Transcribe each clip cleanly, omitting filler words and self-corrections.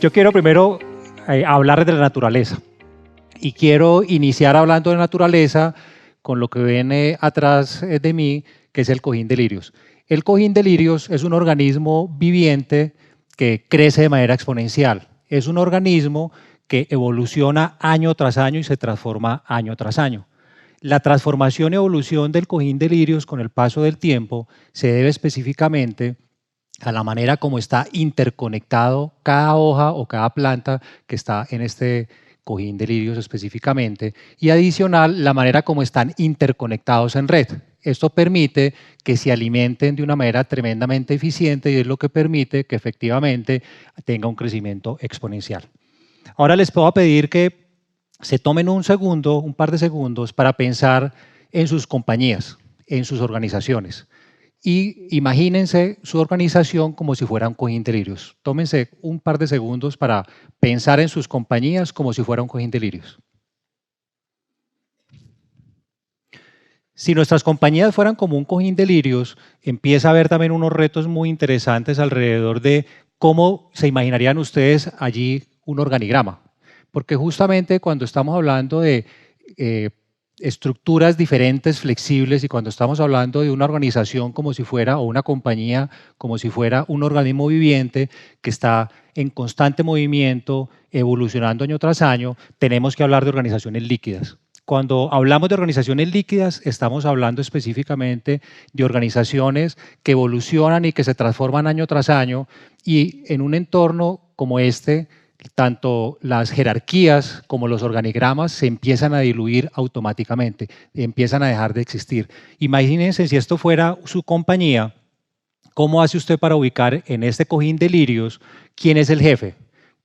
Yo quiero primero hablar de la naturaleza y quiero iniciar hablando de naturaleza con lo que viene atrás de mí, que es el cojín de lirios. El cojín de lirios es un organismo viviente que crece de manera exponencial. Es un organismo que evoluciona año tras año y se transforma año tras año. La transformación y evolución del cojín de lirios con el paso del tiempo se debe específicamente a la manera como está interconectado cada hoja o cada planta que está en este cojín de lirios específicamente, y adicional la manera como están interconectados en red. Esto permite que se alimenten de una manera tremendamente eficiente y es lo que permite que efectivamente tenga un crecimiento exponencial. Ahora les puedo pedir que se tomen un par de segundos para pensar en sus compañías, en sus organizaciones. Y imagínense su organización como si fuera un cojín de lirios. Tómense un par de segundos para pensar en sus compañías como si fuera un cojín de lirios. Si nuestras compañías fueran como un cojín de lirios, empieza a haber también unos retos muy interesantes alrededor de cómo se imaginarían ustedes allí un organigrama. Porque justamente cuando estamos hablando de estructuras diferentes, flexibles, y cuando estamos hablando de una organización como si fuera, o una compañía como si fuera un organismo viviente que está en constante movimiento, evolucionando año tras año, tenemos que hablar de organizaciones líquidas. Cuando hablamos de organizaciones líquidas, estamos hablando específicamente de organizaciones que evolucionan y que se transforman año tras año, y en un entorno como este, tanto las jerarquías como los organigramas se empiezan a diluir automáticamente, empiezan a dejar de existir. Imagínense si esto fuera su compañía, ¿cómo hace usted para ubicar en este cojín de lirios quién es el jefe?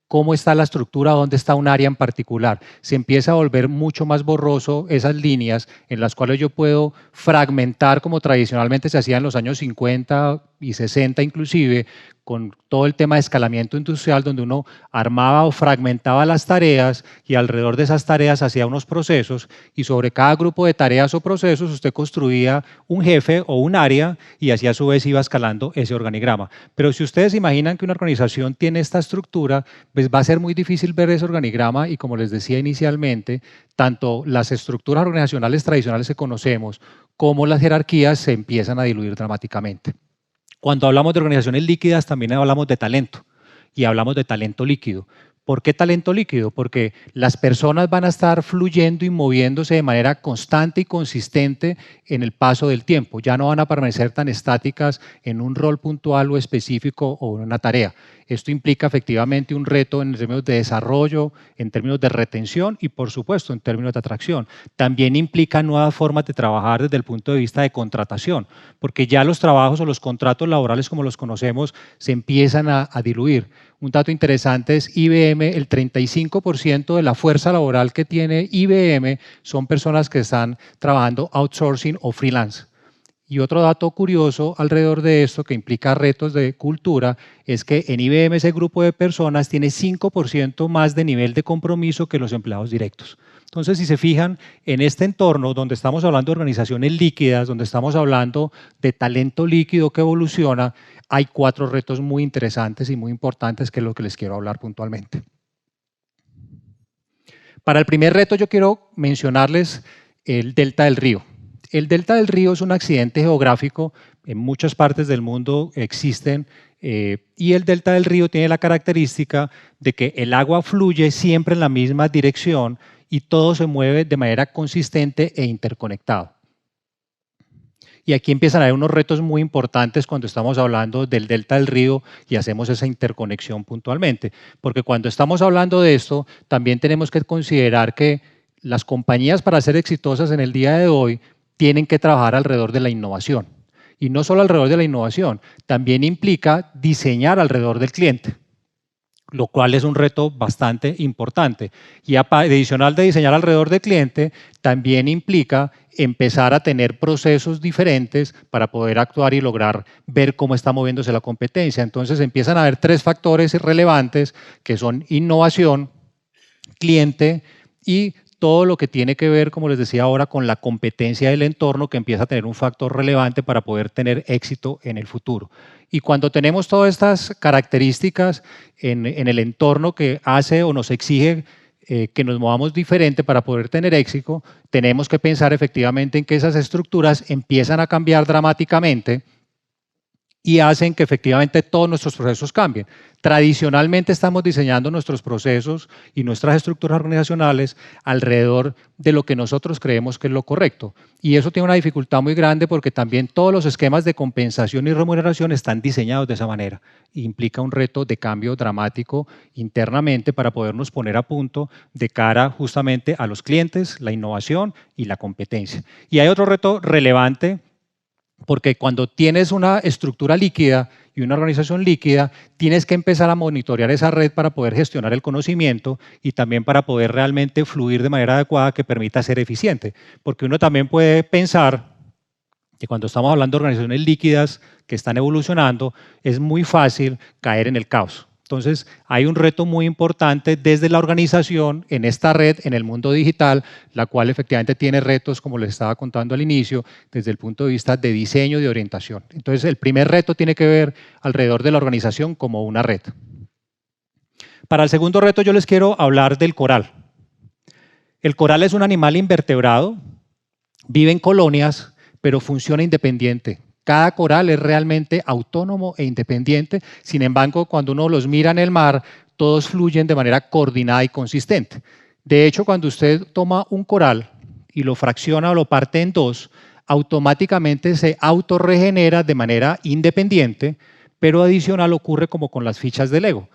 ¿Cómo está la estructura? ¿Dónde está un área en particular? Se empieza a volver mucho más borroso esas líneas en las cuales yo puedo fragmentar, como tradicionalmente se hacía en los años 50 y 60 inclusive, con todo el tema de escalamiento industrial, donde uno armaba o fragmentaba las tareas y alrededor de esas tareas hacía unos procesos, y sobre cada grupo de tareas o procesos usted construía un jefe o un área y así a su vez iba escalando ese organigrama. Pero si ustedes imaginan que una organización tiene esta estructura, pues va a ser muy difícil ver ese organigrama, y como les decía inicialmente, tanto las estructuras organizacionales tradicionales que conocemos como las jerarquías se empiezan a diluir dramáticamente. Cuando hablamos de organizaciones líquidas también hablamos de talento, y hablamos de talento líquido. ¿Por qué talento líquido? Porque las personas van a estar fluyendo y moviéndose de manera constante y consistente en el paso del tiempo. Ya no van a permanecer tan estáticas en un rol puntual o específico o en una tarea. Esto implica efectivamente un reto en términos de desarrollo, en términos de retención y, por supuesto, en términos de atracción. También implica nuevas formas de trabajar desde el punto de vista de contratación, porque ya los trabajos o los contratos laborales como los conocemos se empiezan a diluir. Un dato interesante es IBM, el 35% de la fuerza laboral que tiene IBM son personas que están trabajando outsourcing o freelance. Y otro dato curioso alrededor de esto, que implica retos de cultura, es que en IBM ese grupo de personas tiene 5% más de nivel de compromiso que los empleados directos. Entonces, si se fijan, en este entorno donde estamos hablando de organizaciones líquidas, donde estamos hablando de talento líquido que evoluciona, hay 4 retos muy interesantes y muy importantes, que es lo que les quiero hablar puntualmente. Para el primer reto yo quiero mencionarles el delta del río. El delta del río es un accidente geográfico, en muchas partes del mundo existen, y el delta del río tiene la característica de que el agua fluye siempre en la misma dirección y todo se mueve de manera consistente e interconectado. Y aquí empiezan a haber unos retos muy importantes cuando estamos hablando del delta del río y hacemos esa interconexión puntualmente, porque cuando estamos hablando de esto, también tenemos que considerar que las compañías, para ser exitosas en el día de hoy, tienen que trabajar alrededor de la innovación. Y no solo alrededor de la innovación, también implica diseñar alrededor del cliente, lo cual es un reto bastante importante. Y adicional de diseñar alrededor del cliente, también implica empezar a tener procesos diferentes para poder actuar y lograr ver cómo está moviéndose la competencia. Entonces empiezan a haber 3 factores relevantes, que son innovación, cliente y todo lo que tiene que ver, como les decía ahora, con la competencia del entorno, que empieza a tener un factor relevante para poder tener éxito en el futuro. Y cuando tenemos todas estas características en el entorno que hace o nos exige que nos movamos diferente para poder tener éxito, tenemos que pensar efectivamente en que esas estructuras empiezan a cambiar dramáticamente y hacen que efectivamente todos nuestros procesos cambien. Tradicionalmente estamos diseñando nuestros procesos y nuestras estructuras organizacionales alrededor de lo que nosotros creemos que es lo correcto. Y eso tiene una dificultad muy grande porque también todos los esquemas de compensación y remuneración están diseñados de esa manera. Implica un reto de cambio dramático internamente para podernos poner a punto de cara justamente a los clientes, la innovación y la competencia. Y hay otro reto relevante, porque cuando tienes una estructura líquida y una organización líquida, tienes que empezar a monitorear esa red para poder gestionar el conocimiento y también para poder realmente fluir de manera adecuada que permita ser eficiente. Porque uno también puede pensar que cuando estamos hablando de organizaciones líquidas que están evolucionando, es muy fácil caer en el caos. Entonces, hay un reto muy importante desde la organización en esta red, en el mundo digital, la cual efectivamente tiene retos, como les estaba contando al inicio, desde el punto de vista de diseño y de orientación. Entonces, el primer reto tiene que ver alrededor de la organización como una red. Para el segundo reto, yo les quiero hablar del coral. El coral es un animal invertebrado, vive en colonias, pero funciona independiente. Cada coral es realmente autónomo e independiente, sin embargo, cuando uno los mira en el mar, todos fluyen de manera coordinada y consistente. De hecho, cuando usted toma un coral y lo fracciona o lo parte en dos, automáticamente se autorregenera de manera independiente, pero adicional ocurre como con las fichas de Lego.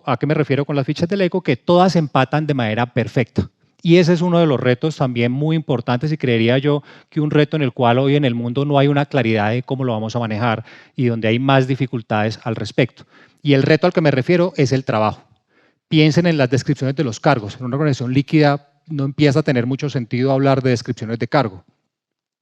¿A qué me refiero con las fichas de Lego? Que todas empatan de manera perfecta. Y ese es uno de los retos también muy importantes y creería yo que un reto en el cual hoy en el mundo no hay una claridad de cómo lo vamos a manejar y donde hay más dificultades al respecto. Y el reto al que me refiero es el trabajo. Piensen en las descripciones de los cargos. En una organización líquida no empieza a tener mucho sentido hablar de descripciones de cargo.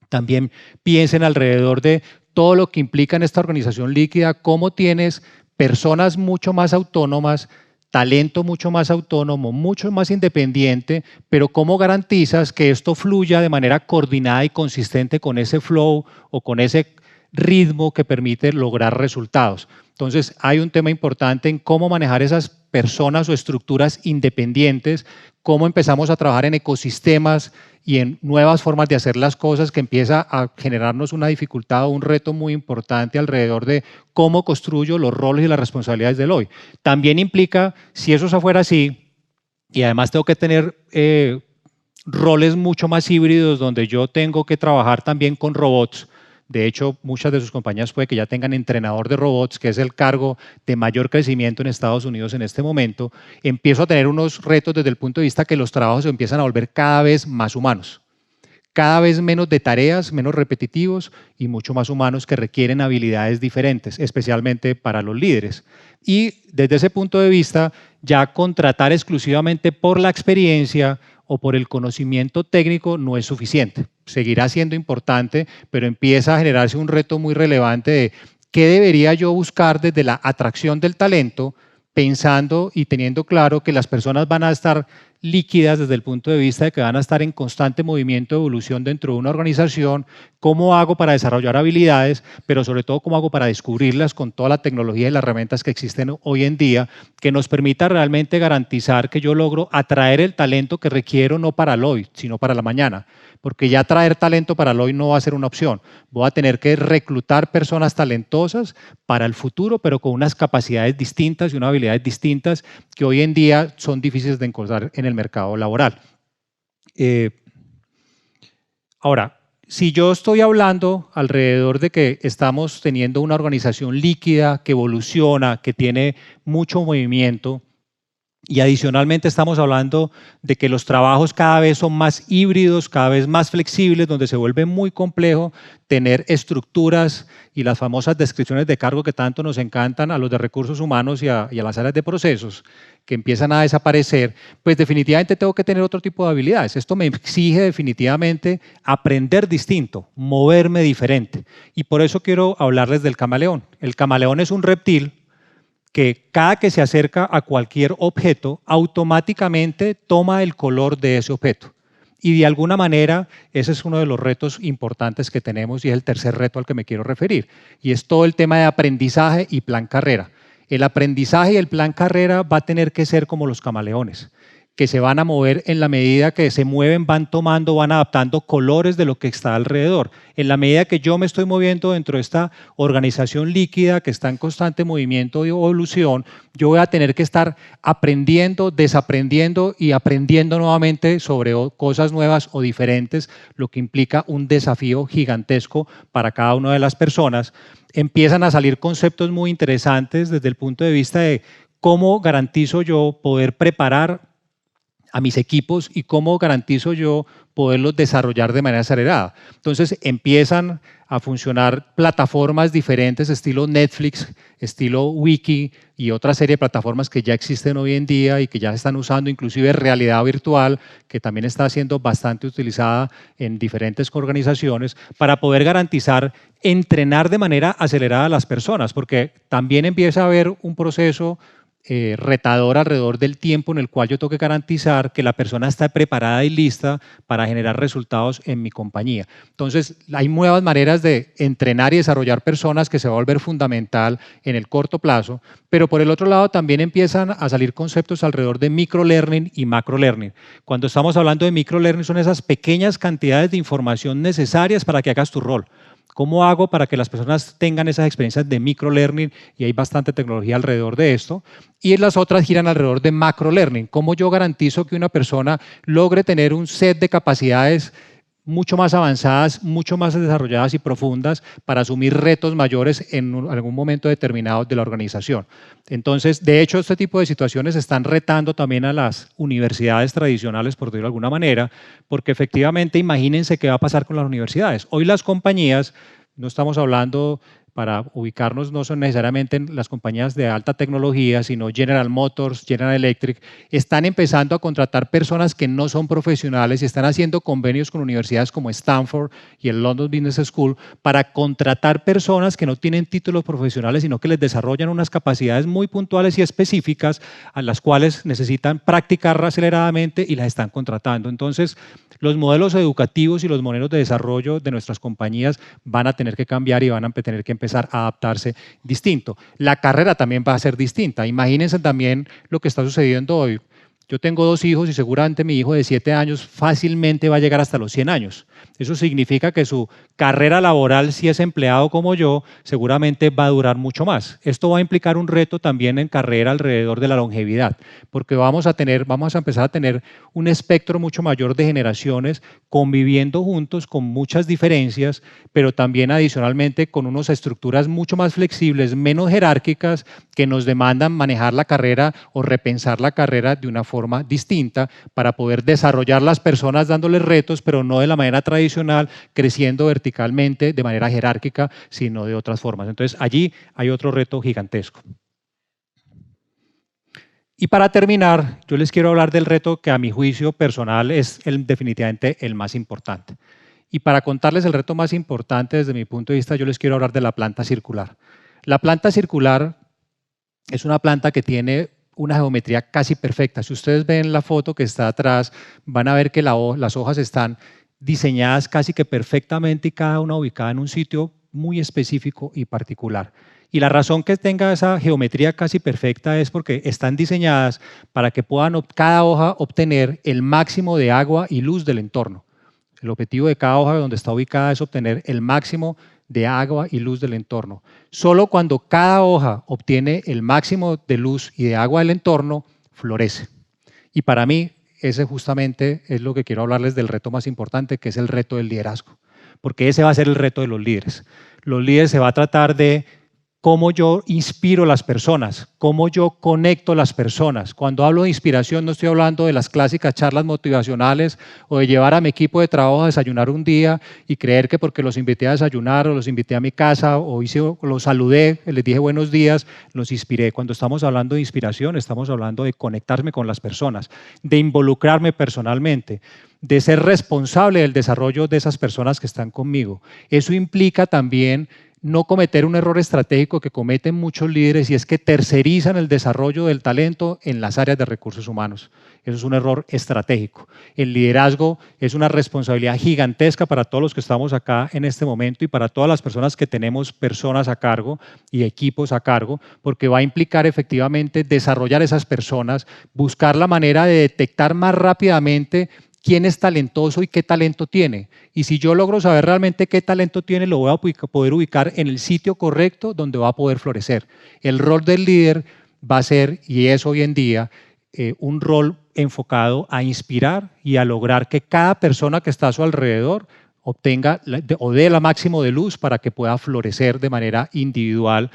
También piensen alrededor de todo lo que implica en esta organización líquida, cómo tienes personas mucho más autónomas, talento mucho más autónomo, mucho más independiente, pero cómo garantizas que esto fluya de manera coordinada y consistente con ese flow o con ese ritmo que permite lograr resultados. Entonces, hay un tema importante en cómo manejar esas personas o estructuras independientes, cómo empezamos a trabajar en ecosistemas y en nuevas formas de hacer las cosas que empieza a generarnos una dificultad o un reto muy importante alrededor de cómo construyo los roles y las responsabilidades del hoy. También implica, si eso fuera así, y además tengo que tener roles mucho más híbridos donde yo tengo que trabajar también con robots. De hecho, muchas de sus compañías puede que ya tengan entrenador de robots, que es el cargo de mayor crecimiento en Estados Unidos en este momento. Empiezo a tener unos retos desde el punto de vista que los trabajos se empiezan a volver cada vez más humanos. Cada vez menos de tareas, menos repetitivos y mucho más humanos que requieren habilidades diferentes, especialmente para los líderes. Y desde ese punto de vista, ya contratar exclusivamente por la experiencia o por el conocimiento técnico no es suficiente. Seguirá siendo importante, pero empieza a generarse un reto muy relevante de qué debería yo buscar desde la atracción del talento, pensando y teniendo claro que las personas van a estar líquidas desde el punto de vista de que van a estar en constante movimiento de evolución dentro de una organización, cómo hago para desarrollar habilidades, pero sobre todo cómo hago para descubrirlas con toda la tecnología y las herramientas que existen hoy en día, que nos permita realmente garantizar que yo logro atraer el talento que requiero no para el hoy, sino para la mañana. Porque ya traer talento para el hoy no va a ser una opción. Voy a tener que reclutar personas talentosas para el futuro, pero con unas capacidades distintas y unas habilidades distintas que hoy en día son difíciles de encontrar en el mercado laboral. Ahora, si yo estoy hablando alrededor de que estamos teniendo una organización líquida, que evoluciona, que tiene mucho movimiento, y adicionalmente estamos hablando de que los trabajos cada vez son más híbridos, cada vez más flexibles, donde se vuelve muy complejo tener estructuras y las famosas descripciones de cargo que tanto nos encantan a los de recursos humanos y a las áreas de procesos, que empiezan a desaparecer, pues definitivamente tengo que tener otro tipo de habilidades. Esto me exige definitivamente aprender distinto, moverme diferente. Y por eso quiero hablarles del camaleón. El camaleón es un reptil que cada que se acerca a cualquier objeto, automáticamente toma el color de ese objeto. Y de alguna manera, ese es uno de los retos importantes que tenemos y es el tercer reto al que me quiero referir. Y es todo el tema de aprendizaje y plan carrera. El aprendizaje y el plan carrera va a tener que ser como los camaleones, que se van a mover en la medida que se mueven, van tomando, van adaptando colores de lo que está alrededor. En la medida que yo me estoy moviendo dentro de esta organización líquida que está en constante movimiento y evolución, yo voy a tener que estar aprendiendo, desaprendiendo y aprendiendo nuevamente sobre cosas nuevas o diferentes, lo que implica un desafío gigantesco para cada una de las personas. Empiezan a salir conceptos muy interesantes desde el punto de vista de cómo garantizo yo poder preparar a mis equipos y cómo garantizo yo poderlos desarrollar de manera acelerada. Entonces empiezan a funcionar plataformas diferentes, estilo Netflix, estilo Wiki y otra serie de plataformas que ya existen hoy en día y que ya se están usando, inclusive realidad virtual, que también está siendo bastante utilizada en diferentes organizaciones para poder garantizar entrenar de manera acelerada a las personas, porque también empieza a haber un proceso retador alrededor del tiempo en el cual yo tengo que garantizar que la persona está preparada y lista para generar resultados en mi compañía. Entonces, hay nuevas maneras de entrenar y desarrollar personas que se va a volver fundamental en el corto plazo, pero por el otro lado también empiezan a salir conceptos alrededor de microlearning y macrolearning. Cuando estamos hablando de microlearning son esas pequeñas cantidades de información necesarias para que hagas tu rol. ¿Cómo hago para que las personas tengan esas experiencias de microlearning? Y hay bastante tecnología alrededor de esto. Y las otras giran alrededor de macrolearning. ¿Cómo yo garantizo que una persona logre tener un set de capacidades mucho más avanzadas, mucho más desarrolladas y profundas para asumir retos mayores en algún momento determinado de la organización? Entonces, de hecho, este tipo de situaciones están retando también a las universidades tradicionales, por decirlo de alguna manera, porque efectivamente imagínense qué va a pasar con las universidades. Hoy las compañías, no estamos hablando, para ubicarnos, no son necesariamente en las compañías de alta tecnología, sino General Motors, General Electric, están empezando a contratar personas que no son profesionales y están haciendo convenios con universidades como Stanford y el London Business School para contratar personas que no tienen títulos profesionales, sino que les desarrollan unas capacidades muy puntuales y específicas a las cuales necesitan practicar aceleradamente y las están contratando. Entonces, los modelos educativos y los modelos de desarrollo de nuestras compañías van a tener que cambiar y van a tener que empezar a adaptarse distinto. La carrera también va a ser distinta. Imagínense también lo que está sucediendo hoy. Yo tengo 2 hijos y seguramente mi hijo de 7 años fácilmente va a llegar hasta los 100 años. Eso significa que su carrera laboral, si es empleado como yo, seguramente va a durar mucho más. Esto va a implicar un reto también en carrera alrededor de la longevidad, porque vamos a empezar a tener un espectro mucho mayor de generaciones conviviendo juntos con muchas diferencias, pero también adicionalmente con unas estructuras mucho más flexibles, menos jerárquicas, que nos demandan manejar la carrera o repensar la carrera de una forma distinta para poder desarrollar las personas dándoles retos, pero no de la manera tradicional, creciendo verticalmente de manera jerárquica, sino de otras formas. Entonces, allí hay otro reto gigantesco. Y para terminar, yo les quiero hablar del reto que a mi juicio personal es definitivamente el más importante. Y para contarles el reto más importante desde mi punto de vista, yo les quiero hablar de la planta circular. La planta circular es una planta que tiene una geometría casi perfecta. Si ustedes ven la foto que está atrás, van a ver que las hojas están diseñadas casi que perfectamente y cada una ubicada en un sitio muy específico y particular. Y la razón que tenga esa geometría casi perfecta es porque están diseñadas para que puedan cada hoja obtener el máximo de agua y luz del entorno. El objetivo de cada hoja donde está ubicada es obtener el máximo de agua y luz del entorno. Solo cuando cada hoja obtiene el máximo de luz y de agua del entorno, florece. Y para mí, ese justamente es lo que quiero hablarles del reto más importante, que es el reto del liderazgo. Porque ese va a ser el reto de los líderes. Los líderes se va a tratar de cómo yo inspiro a las personas, cómo yo conecto a las personas. Cuando hablo de inspiración no estoy hablando de las clásicas charlas motivacionales o de llevar a mi equipo de trabajo a desayunar un día y creer que porque los invité a desayunar o los invité a mi casa o los saludé, les dije buenos días, los inspiré. Cuando estamos hablando de inspiración estamos hablando de conectarme con las personas, de involucrarme personalmente, de ser responsable del desarrollo de esas personas que están conmigo. Eso implica también no cometer un error estratégico que cometen muchos líderes, y es que tercerizan el desarrollo del talento en las áreas de recursos humanos. Eso es un error estratégico. El liderazgo es una responsabilidad gigantesca para todos los que estamos acá en este momento y para todas las personas que tenemos personas a cargo y equipos a cargo, porque va a implicar efectivamente desarrollar esas personas, buscar la manera de detectar más rápidamente quién es talentoso y qué talento tiene. Y si yo logro saber realmente qué talento tiene, lo voy a poder ubicar en el sitio correcto donde va a poder florecer. El rol del líder va a ser, y es hoy en día, un rol enfocado a inspirar y a lograr que cada persona que está a su alrededor obtenga o dé la máximo de luz para que pueda florecer de manera individual.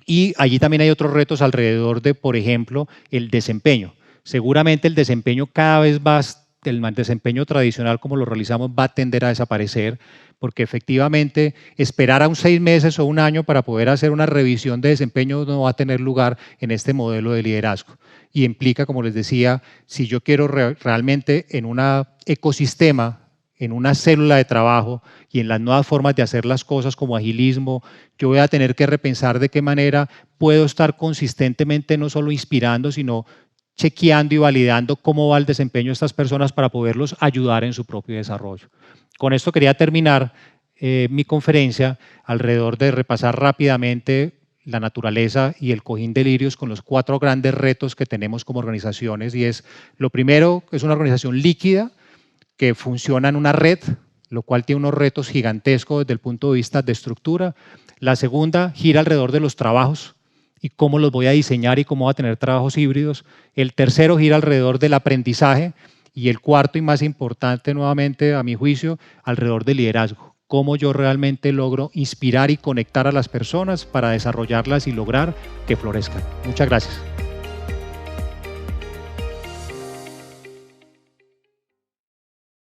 Y allí también hay otros retos alrededor de, por ejemplo, el desempeño. Seguramente el desempeño cada vez va, el desempeño tradicional como lo realizamos va a tender a desaparecer, porque efectivamente esperar a 6 meses o un año para poder hacer una revisión de desempeño no va a tener lugar en este modelo de liderazgo. Y implica, como les decía, si yo quiero realmente en un ecosistema, en una célula de trabajo y en las nuevas formas de hacer las cosas como agilismo, yo voy a tener que repensar de qué manera puedo estar consistentemente no solo inspirando, sino chequeando y validando cómo va el desempeño de estas personas para poderlos ayudar en su propio desarrollo. Con esto quería terminar mi conferencia alrededor de repasar rápidamente la naturaleza y el cojín de lirios con los 4 grandes retos que tenemos como organizaciones, y es, lo primero, es una organización líquida que funciona en una red, lo cual tiene unos retos gigantescos desde el punto de vista de estructura. La segunda gira alrededor de los trabajos y cómo los voy a diseñar y cómo va a tener trabajos híbridos. El tercero gira alrededor del aprendizaje, y el cuarto y más importante, nuevamente a mi juicio, alrededor del liderazgo. Cómo yo realmente logro inspirar y conectar a las personas para desarrollarlas y lograr que florezcan. Muchas gracias.